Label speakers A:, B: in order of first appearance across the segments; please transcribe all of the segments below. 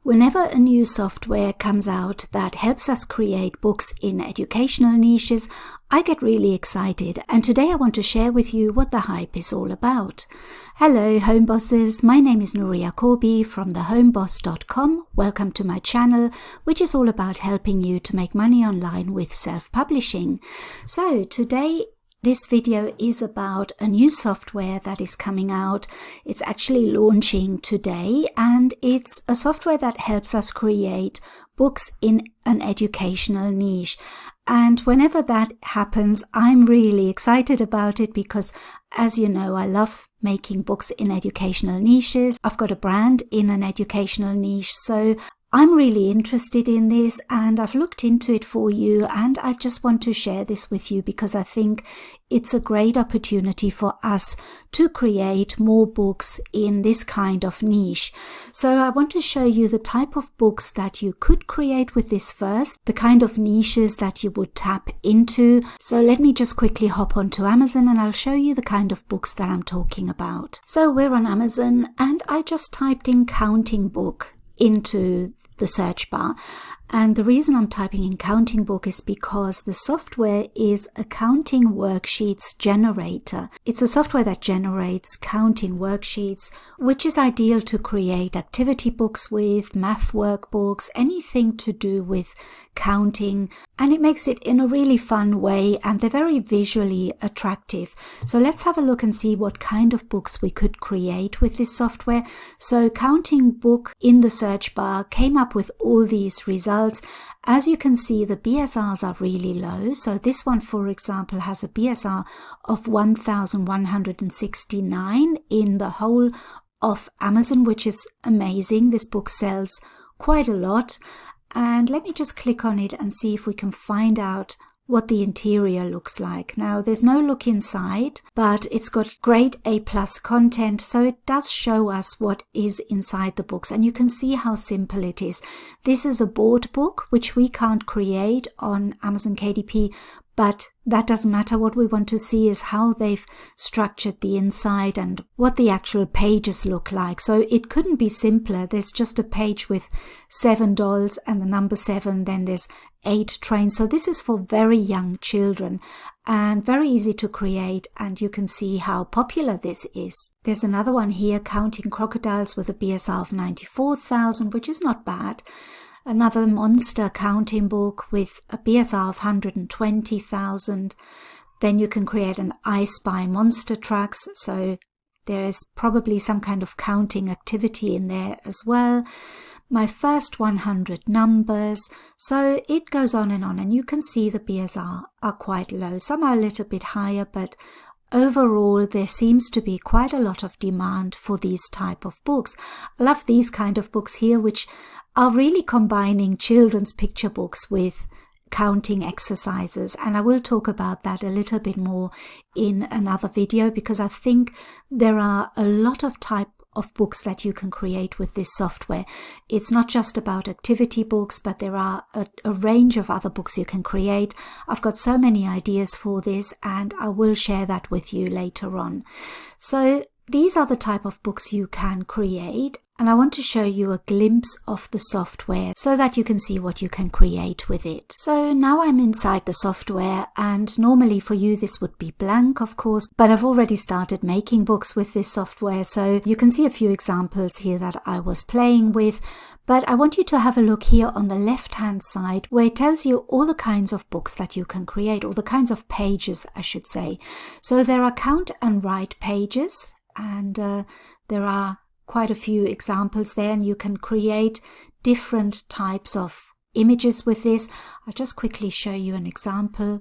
A: Whenever a new software comes out that helps us create books in educational niches, I get really excited, and today I want to share with you what the hype is all about. Hello Home Bosses, my name is Nuria Corby from thehomeboss.com. Welcome to my channel, which is all about helping you to make money online with self-publishing. So today this video is about a new software that is coming out. It's actually launching today, and it's a software that helps us create books in an educational niche. And whenever that happens, I'm really excited about it because, as you know, I love making books in educational niches. I've got a brand in an educational niche, so I'm really interested in this and I've looked into it for you, and I just want to share this with you because I think it's a great opportunity for us to create more books in this kind of niche. So I want to show you the type of books that you could create with this first, the kind of niches that you would tap into. So let me just quickly hop onto Amazon and I'll show you the kind of books that I'm talking about. So we're on Amazon and I just typed in counting book into the search bar, and the reason I'm typing in counting book is because the software is a counting worksheets generator. It's a software that generates counting worksheets, which is ideal to create activity books with, math workbooks, anything to do with counting, and it makes it in a really fun way, and they're very visually attractive. So let's have a look and see what kind of books we could create with this software. So counting book in the search bar came up with all these results. As you can see, the BSRs are really low. So this one, for example, has a BSR of 1,169 in the whole of Amazon, which is amazing. This book sells quite a lot. And let me just click on it and see if we can find out what the interior looks like. Now, there's no look inside, but it's got great A+ content, so it does show us what is inside the books, and you can see how simple it is. This is a board book, which we can't create on Amazon KDP, but that doesn't matter. What we want to see is how they've structured the inside and what the actual pages look like. So it couldn't be simpler. There's just a page with 7 dolls and the number 7, then there's 8 trains. So this is for very young children and very easy to create, and you can see how popular this is. There's another one here, Counting Crocodiles, with a BSR of 94,000, which is not bad. Another monster counting book with a BSR of 120,000. Then you can create an I Spy Monster Trucks. So there is probably some kind of counting activity in there as well. My First 100 Numbers. So it goes on, and you can see the BSR are quite low. Some are a little bit higher, but overall, there seems to be quite a lot of demand for these type of books. I love these kind of books here, which are really combining children's picture books with counting exercises. And I will talk about that a little bit more in another video, because I think there are a lot of type of books that you can create with this software. It's not just about activity books, but there are a range of other books you can create. I've got so many ideas for this, and I will share that with you later on. So these are the type of books you can create, and I want to show you a glimpse of the software so that you can see what you can create with it. So now I'm inside the software, and normally for you this would be blank, of course, but I've already started making books with this software, so you can see a few examples here that I was playing with. But I want you to have a look here on the left-hand side where it tells you all the kinds of books that you can create, or the kinds of pages, I should say. So there are count and write pages, and there are quite a few examples there, and you can create different types of images with this. I'll just quickly show you an example.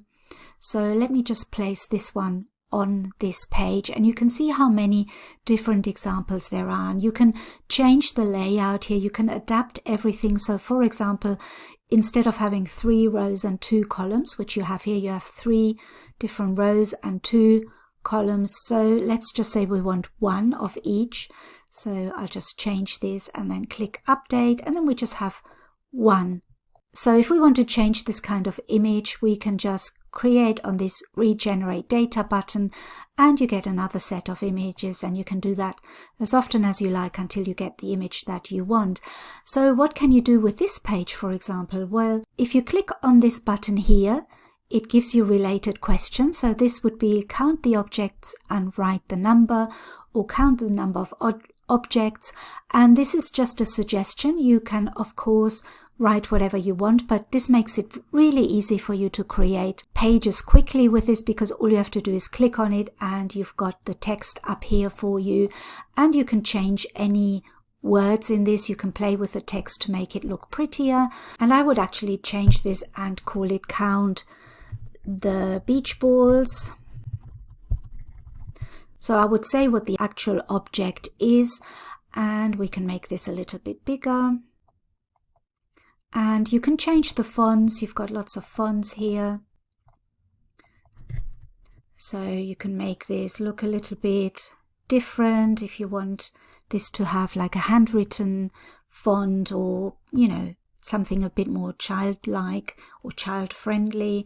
A: So let me just place this one on this page, and you can see how many different examples there are, and you can change the layout here. You can adapt everything. So for example, instead of having 3 rows and 2 columns, which you have here, you have 3 different rows and 2 columns. So let's just say we want 1 of each. So I'll just change this and then click update, and then we just have 1. So if we want to change this kind of image, we can just create on this regenerate data button, and you get another set of images, and you can do that as often as you like until you get the image that you want. So what can you do with this page, for example? Well, if you click on this button here, it gives you related questions. So this would be count the objects and write the number, or count the number of objects. And this is just a suggestion. You can, of course, write whatever you want, but this makes it really easy for you to create pages quickly with this, because all you have to do is click on it and you've got the text up here for you, and you can change any words in this. You can play with the text to make it look prettier, and I would actually change this and call it count the beach balls. So I would say what the actual object is, and we can make this a little bit bigger. And you can change the fonts. You've got lots of fonts here. So you can make this look a little bit different if you want this to have like a handwritten font, or, you know, something a bit more childlike or child-friendly.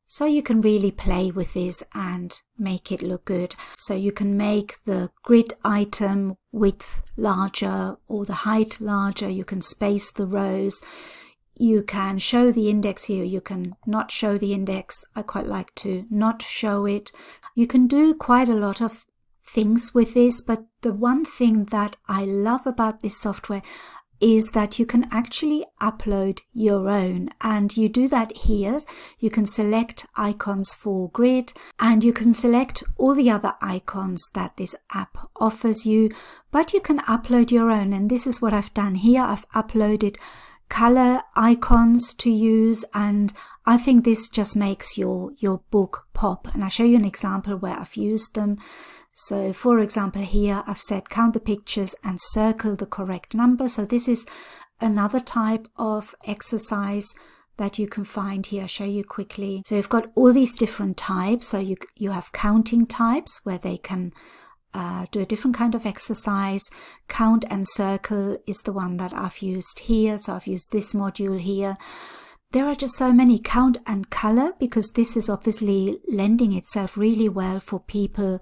A: So you can really play with this and make it look good. So you can make the grid item width larger or the height larger. You can space the rows. You can show the index here. You can not show the index. I quite like to not show it. You can do quite a lot of things with this, but the one thing that I love about this software is that you can actually upload your own, and you do that here. You can select icons for grid, and you can select all the other icons that this app offers you, but you can upload your own, and this is what I've done here. I've uploaded color icons to use, and I think this just makes your book pop, and I'll show you an example where I've used them. So for example here I've said count the pictures and circle the correct number. So this is another type of exercise that you can find here. I'll show you quickly. So you've got all these different types. So you have counting types where they can do a different kind of exercise. Count and circle is the one that I've used here. So I've used this module here. There are just so many. Count and color, because this is obviously lending itself really well for people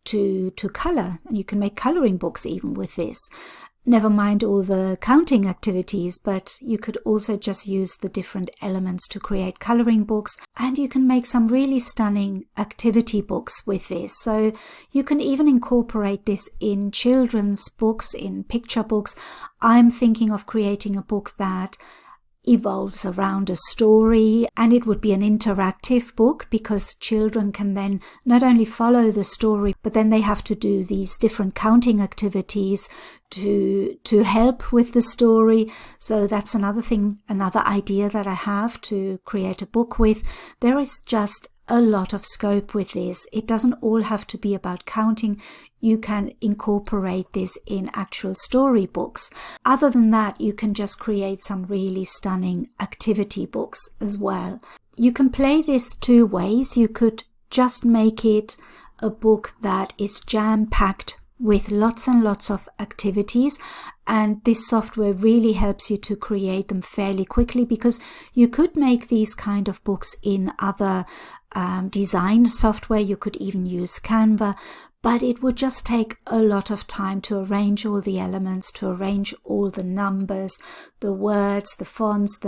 A: to color, and you can make coloring books even with this. Never mind all the counting activities, but you could also just use the different elements to create coloring books, and you can make some really stunning activity books with this. So you can even incorporate this in children's books, in picture books. I'm thinking of creating a book that evolves around a story, and it would be an interactive book, because children can then not only follow the story, but then they have to do these different counting activities to help with the story. So that's another thing, another idea that I have to create a book with. There is just a lot of scope with this. It doesn't all have to be about counting. You can incorporate this in actual storybooks. Other than that, you can just create some really stunning activity books as well. You can play this two ways. You could just make it a book that is jam-packed with lots and lots of activities, and this software really helps you to create them fairly quickly, because you could make these kind of books in other design software. You could even use Canva, but it would just take a lot of time to arrange all the elements, to arrange all the numbers, the words, the fonts,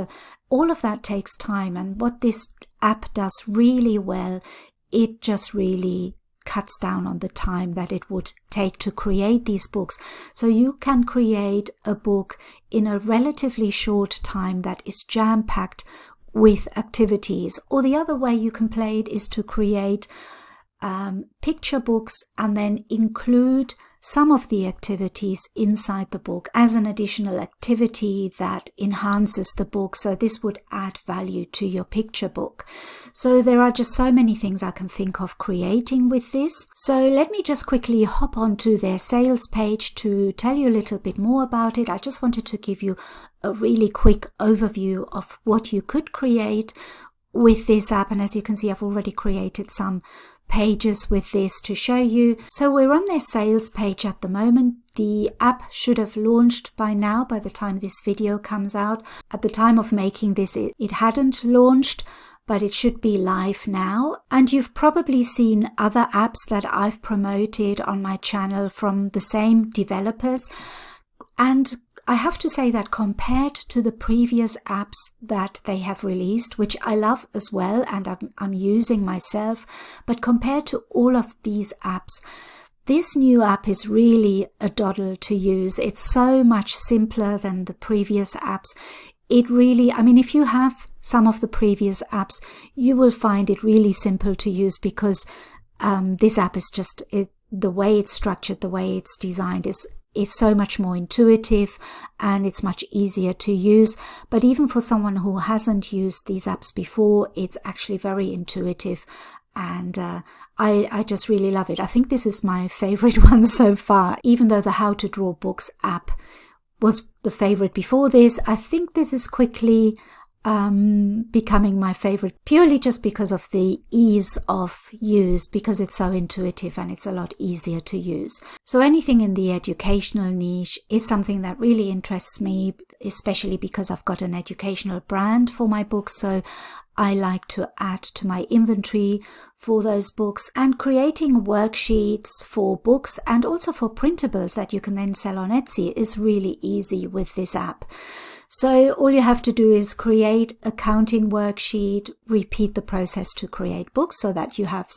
A: all of that takes time. And what this app does really well, it just really cuts down on the time that it would take to create these books. So you can create a book in a relatively short time that is jam-packed with activities. Or the other way you can play it is to create picture books and then include some of the activities inside the book as an additional activity that enhances the book. So this would add value to your picture book. So there are just so many things I can think of creating with this. So let me just quickly hop onto their sales page to tell you a little bit more about it. I just wanted to give you a really quick overview of what you could create with this app. And as you can see, I've already created some pages with this to show you. So we're on their sales page at the moment. The app should have launched by now, by the time this video comes out. At the time of making this, it hadn't launched, but it should be live now. And you've probably seen other apps that I've promoted on my channel from the same developers. And I have to say that compared to the previous apps that they have released, which I love as well and I'm using myself, but compared to all of these apps, this new app is really a doddle to use. It's so much simpler than the previous apps. It really, I mean, if you have some of the previous apps, you will find it really simple to use because this app is just, the way it's structured, the way it's designed is so much more intuitive and it's much easier to use. But even for someone who hasn't used these apps before, it's actually very intuitive. And I just really love it. I think this is my favorite one so far. Even though the How to Draw Books app was the favorite before this, I think this is quickly becoming my favorite, purely just because of the ease of use, because it's so intuitive and it's a lot easier to use. So anything in the educational niche is something that really interests me, especially because I've got an educational brand for my books. So I like to add to my inventory for those books, and creating worksheets for books and also for printables that you can then sell on Etsy is really easy with this app. So all you have to do is create a counting worksheet, repeat the process to create books so that you have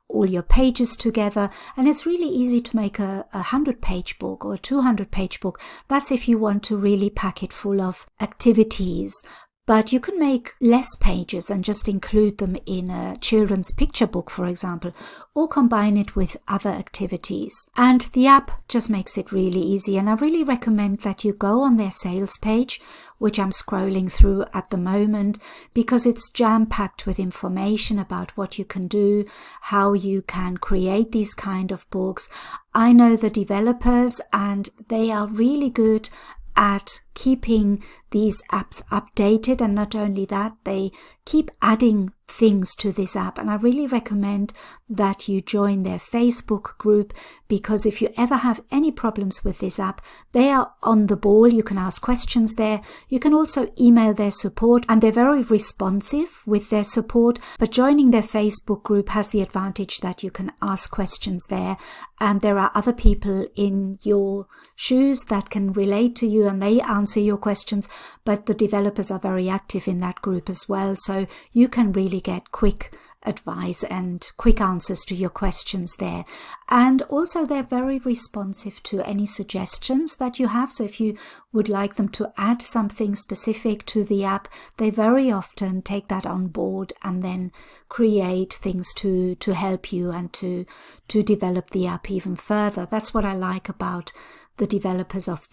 A: all your pages together. And it's really easy to make a 100-page book or a 200-page book. That's if you want to really pack it full of activities. But you can make less pages and just include them in a children's picture book, for example, or combine it with other activities. And the app just makes it really easy. And I really recommend that you go on their sales page, which I'm scrolling through at the moment, because it's jam-packed with information about what you can do, how you can create these kind of books. I know the developers and they are really good at keeping these apps updated, and not only that, they keep adding things to this app. And I really recommend that you join their Facebook group, because if you ever have any problems with this app, they are on the ball. You can ask questions there. You can also email their support, and they're very responsive with their support. But joining their Facebook group has the advantage that you can ask questions there, and there are other people in your shoes that can relate to you and they answer your questions. But the developers are very active in that group as well, so you can really get quick advice and quick answers to your questions there. And also they're very responsive to any suggestions that you have. So if you would like them to add something specific to the app, they very often take that on board and then create things to help you and to develop the app even further. That's what I like about the developers of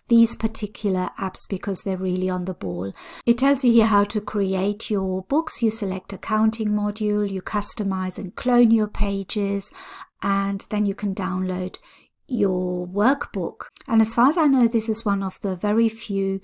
A: these particular apps, because they're really on the ball. It tells you here how to create your books. You select a counting module, you customize and clone your pages, and then you can download your workbook. And as far as I know, this is one of the very few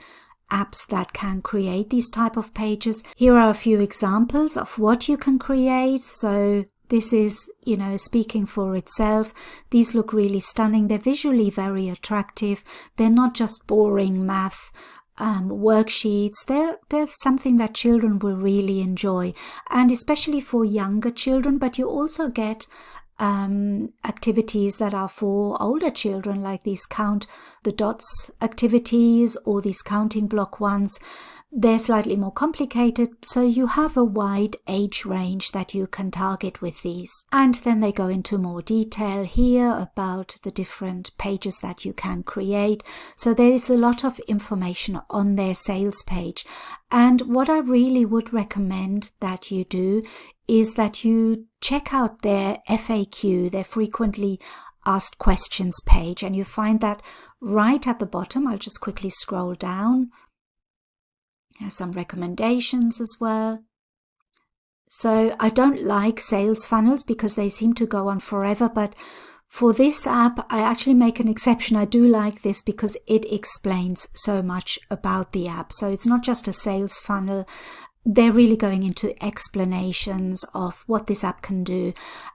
A: apps that can create these type of pages. Here are a few examples of what you can create. So this is, speaking for itself. These look really stunning. They're visually very attractive. They're not just boring math worksheets. They're something that children will really enjoy, and especially for younger children. But you also get activities that are for older children, like these count the dots activities or these counting block ones. They're slightly more complicated, so you have a wide age range that you can target with these. And then they go into more detail here about the different pages that you can create. So there is a lot of information on their sales page. And what I really would recommend that you do is that you check out their FAQ, their frequently asked questions page, and you find that right at the bottom. I'll just quickly scroll down. There's some recommendations as well. So I don't like sales funnels because they seem to go on forever, but for this app, I actually make an exception. I do like this because it explains so much about the app. So it's not just a sales funnel. they're really going into explanations of what this app can do.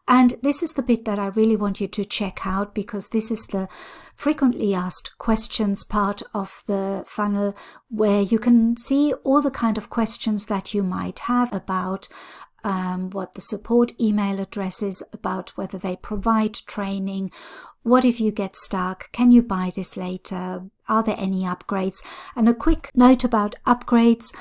A: And this is the bit that I really want you to check out, because this is the frequently asked questions part of the funnel, where you can see all the kind of questions that you might have about what the support email address is, about whether they provide training, what if you get stuck, can you buy this later, are there any upgrades. And a quick note about upgrades: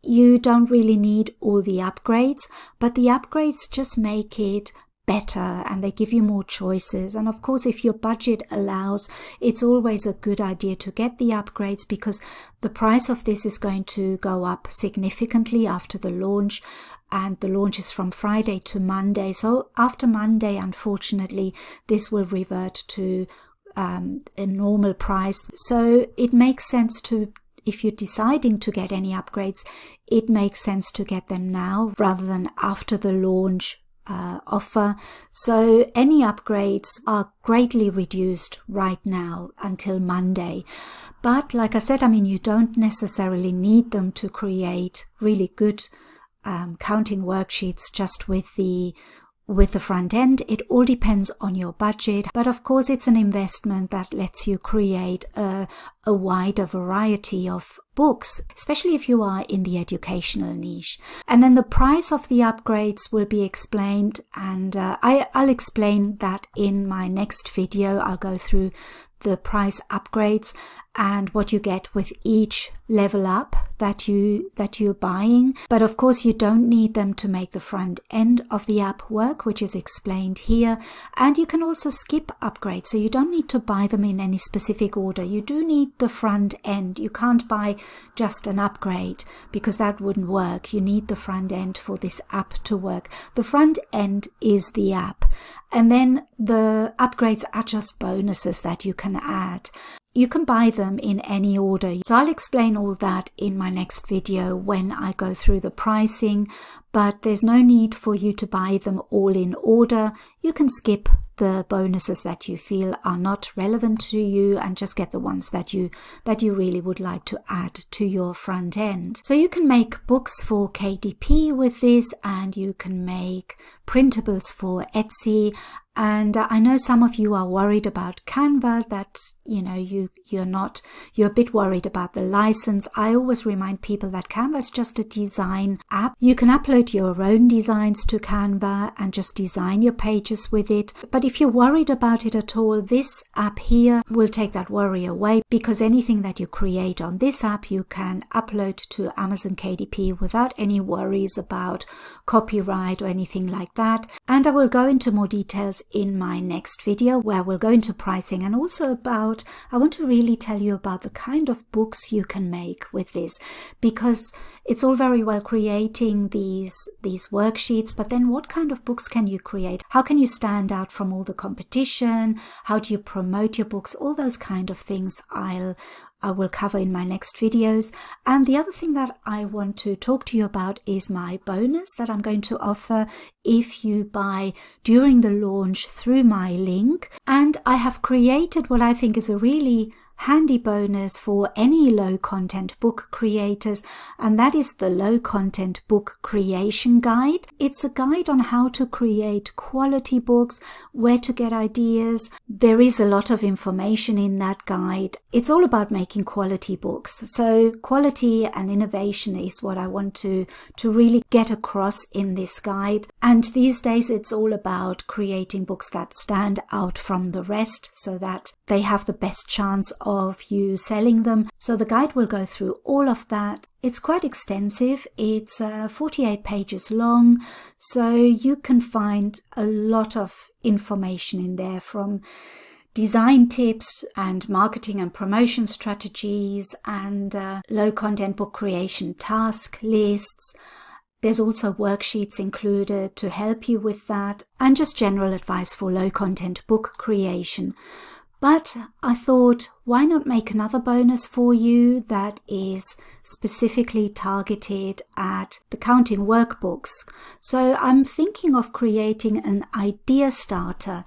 A: you don't really need all the upgrades, but the upgrades just make it better and they give you more choices. And of course, if your budget allows, it's always a good idea to get the upgrades, because the price of this is going to go up significantly after the launch, and the launch is from Friday to Monday. So after Monday, unfortunately, this will revert to a normal price. So it makes sense to, if you're deciding to get any upgrades, it makes sense to get them now rather than after the launch offer. So any upgrades are greatly reduced right now until Monday. But like I said, you don't necessarily need them to create really good counting worksheets just with the front end. It all depends on your budget, but of course it's an investment that lets you create a wider variety of books, especially if you are in the educational niche. And then the price of the upgrades will be explained, and I'll explain that in my next video. I'll go through the price upgrades and what you get with each level up that you're buying. But of course you don't need them to make the front end of the app work, which is explained here. And you can also skip upgrades, so you don't need to buy them in any specific order. You do need the front end. You can't buy just an upgrade because that wouldn't work. You need the front end for this app to work. The front end is the app, and then the upgrades are just bonuses that you can add. You can buy them in any order. So I'll explain all that in my next video when I go through the pricing, but there's no need for you to buy them all in order. You can skip the bonuses that you feel are not relevant to you and just get the ones that you really would like to add to your front end. So you can make books for KDP with this, and you can make printables for Etsy. And I know some of you are worried about Canva, that you're a bit worried about the license. I always remind people that Canva is just a design app. You can upload your own designs to Canva and just design your pages with it. But if you're worried about it at all, this app here will take that worry away, because anything that you create on this app you can upload to Amazon KDP without any worries about copyright or anything like that. And I will go into more details in my next video, where we'll go into pricing, and also I want to really tell you about the kind of books you can make with this, because it's all very well creating these worksheets, but then what kind of books can you create? How can you stand out from all the competition? How do you promote your books? All those kind of things I will cover in my next videos. And the other thing that I want to talk to you about is my bonus that I'm going to offer if you buy during the launch through my link. And I have created what I think is a really handy bonus for any low content book creators, and that is the Low Content Book Creation Guide. It's a guide on how to create quality books, where to get ideas. There is a lot of information in that guide. It's all about making quality books. So quality and innovation is what I want to really get across in this guide. And these days it's all about creating books that stand out from the rest, so that they have the best chance of you selling them. So the guide will go through all of that. It's quite extensive. It's 48 pages long, so you can find a lot of information in there, from design tips and marketing and promotion strategies, and low content book creation task lists. There's also worksheets included to help you with that, and just general advice for low content book creation. But I thought, why not make another bonus for you that is specifically targeted at the counting workbooks? So I'm thinking of creating an idea starter,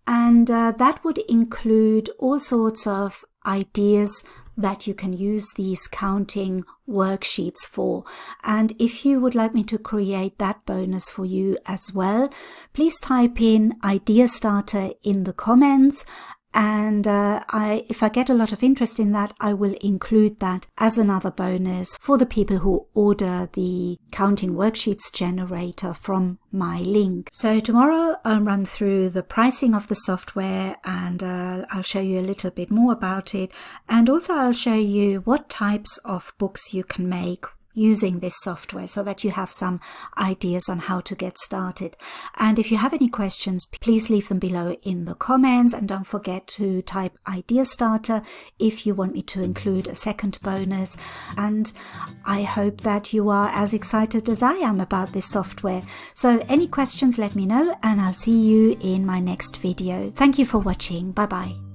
A: and that would include all sorts of ideas that you can use these counting worksheets for. And if you would like me to create that bonus for you as well, please type in Idea Starter in the comments. And if I get a lot of interest in that, I will include that as another bonus for the people who order the counting worksheets generator from my link. So tomorrow I'll run through the pricing of the software, and I'll show you a little bit more about it. And also I'll show you what types of books you can make using this software, so that you have some ideas on how to get started. And if you have any questions, please leave them below in the comments, and don't forget to type Idea Starter if you want me to include a second bonus. And I hope that you are as excited as I am about this software. So any questions, let me know, and I'll see you in my next video. Thank you for watching. Bye bye.